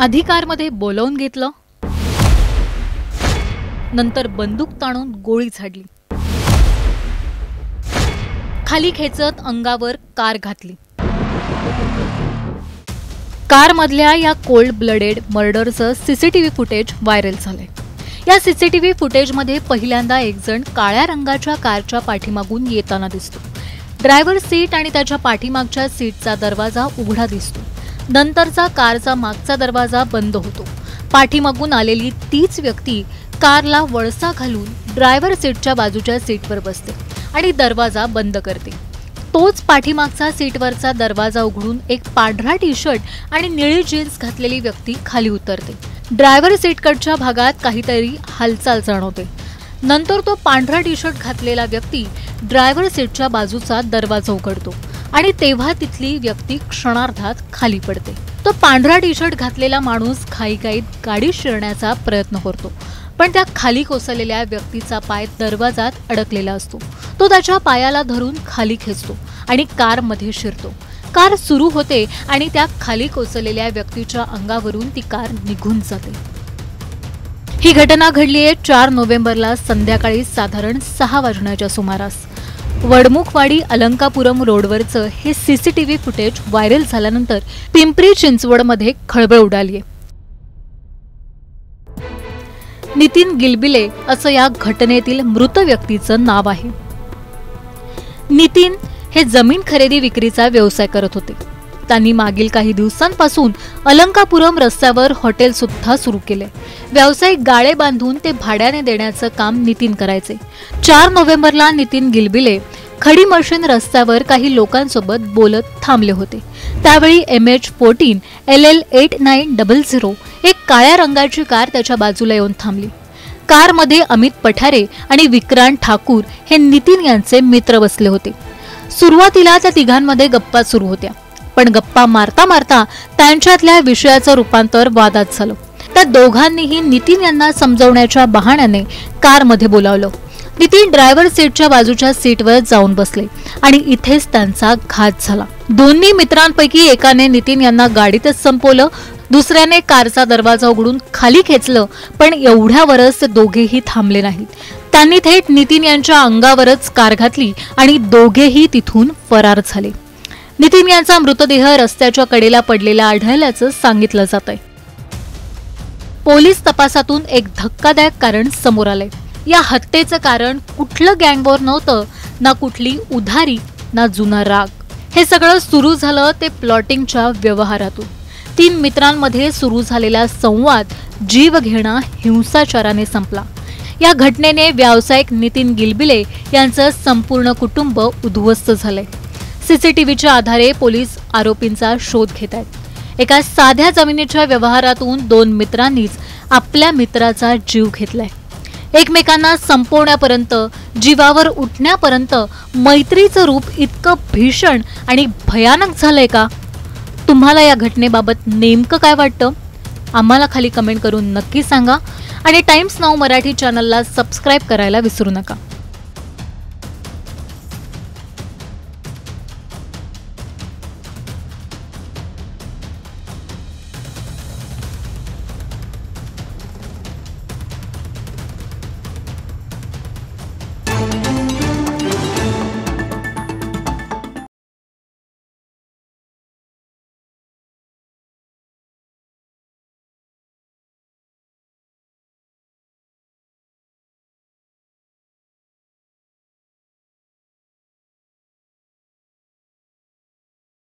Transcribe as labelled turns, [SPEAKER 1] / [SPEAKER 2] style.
[SPEAKER 1] अधिकारमध्ये बोलावून घेतलं, नंतर बंदूक ताणून गोळी झाडली, खाली खेचत अंगावर कार घातली। कारमधल्या या कोल्ड ब्लडेड मर्डरचं सीसीटीव्ही फुटेज व्हायरल झालंय। या सीसीटीव्ही फुटेजमध्ये पहिल्यांदा एक जण काळ्या रंगाच्या कारच्या पाठीमागून येताना दिसतो। ड्रायव्हर सीट आणि त्याच्या पाठीमागच्या सीटचा दरवाजा उघडा दिसतो। नंतरचा कारचा मागचा दरवाजा बंद होतो। पाठीमागून आलेली तीच व्यक्ती कारला वळसा घालून ड्रायव्हर सीटच्या बाजूच्या सीटवर बसते आणि दरवाजा बंद करते। तोच पाठीमागचा सीटवरचा दरवाजा उघडून एक पांढरा टी-शर्ट आणि निळी जीन्स घातलेली व्यक्ती खाली उतरते। ड्रायव्हर सीटकडच्या भागात काहीतरी हालचाल जाणवते। नंतर तो पांढरा टी-शर्ट घातलेला व्यक्ती ड्रायव्हर सीटच्या बाजूचा दरवाजा उघडतो आणि तेव्हा तिथली व्यक्ती क्षणार्धात खाली पडते। तो पांढरा टी-शर्ट घातलेला माणूस घाईघाईत गाडी शिरण्याचा प्रयत्न करतो, पण त्या खाली कोसळलेल्या व्यक्तीचा पाय दरवाजात अडकलेला असतो। तो त्याच्या पायाला धरून खाली खेचतो आणि कारमध्ये शिरतो। कार सुरू होते आणि त्या खाली कोसळलेल्या व्यक्तीच्या अंगावरून ती कार निघून जाते। ही घटना घडली आहे 4 नोव्हेंबरला संध्याकाळी साधारण 6 वाजण्याच्या सुमारास। वडमुखवाडी अलंकापुरम रोडवरचं हे सीसीटीव्ही फुटेज व्हायरल झाल्यानंतर पिंपरी चिंचवडमध्ये खळबळ उडाली आहे। नितीन गिलबिले असं या घटनेतील मृत व्यक्तीचं नाव आहे। नितीन हे जमीन खरेदी विक्रीचा व्यवसाय करत होते। त्यांनी मागील काही दिवसांपासून अलंकापुरम रस्त्यावर हॉटेल सुद्धा सुरू केले। व्यावसायिक गाळे बांधून ते भाड्याने देण्याचं काम नितीन करायचे। 4 नोव्हेंबरला नितीन गिलबिले खडी मशीन रस्त्यावर काही लोकांसोबत बोलत थांबले होते। त्यावेळी MH14 LL 8900 एक काळ्या रंगाची कार त्याच्या बाजूला येऊन थांबली। कारमध्ये अमित पठारे आणि विक्रांत ठाकूर हे नितीन यांचे मित्र बसले होते। सुरुवातीला त्या तिघांमध्ये गप्पा सुरू होत्या, पण गप्पा मारता मारता त्यांच्यातल्या विषयाचं रूपांतर वादात झालं। त्या दोघांनीही नितीन यांना समजवण्याच्या बहाण्याने कारमध्ये बोलावलं। नितीन ड्रायव्हर सीटच्या बाजूच्या सीटवर जाऊन बसले आणि इथेच त्यांचा घात झाला। दोन्ही मित्रांपैकी एकाने नितीन यांना गाडीतच संपवलं, दुसऱ्याने कारचा दरवाजा उघडून खाली खेचलं, पण एवढ्यावरच ते दोघेही थांबले नाहीत। त्यांनी थेट नितीन यांच्या अंगावरच कार घातली आणि दोघेही तिथून फरार झाले। नितीन यांचा मृतदेह रस्त्याच्या कडेला पडलेला आढळल्याचं सांगितलं जातंय। पोलीस तपासातून एक धक्कादायक कारण समोर आलंय। या हत्येचं कारण कुठलं गँगवॉर नव्हतं, ना कुठली उधारी, ना जुना राग। हे सगळं सुरू झालं ते प्लॉटिंगच्या व्यवहारातून। 3 मित्रांमध्ये सुरू झालेला संवाद जीवघेणा हिंसाचाराने संपला। या घटनेने व्यावसायिक नितीन गिलबिले यांचं संपूर्ण कुटुंब उद्ध्वस्त झालंय। सीसीटीव्हीच्या आधारे पोलीस आरोपींचा शोध घेत आहेत। एका साध्या जमिनीच्या व्यवहारातून 2 मित्रांनीच आपल्या मित्राचा जीव घेतलाय। एकमेकांना संपवण्यापर्यंत, जीवावर उठण्यापर्यंत मैत्रीचं रूप इतकं भीषण आणि भयानक झालंय का? तुम्हाला या घटनेबाबत नेमकं काय वाटतं? आम्हाला खाली कमेंट करून नक्की सांगा आणि टाइम्स नाऊ मराठी चॅनलला सबस्क्राइब करायला विसरू नका।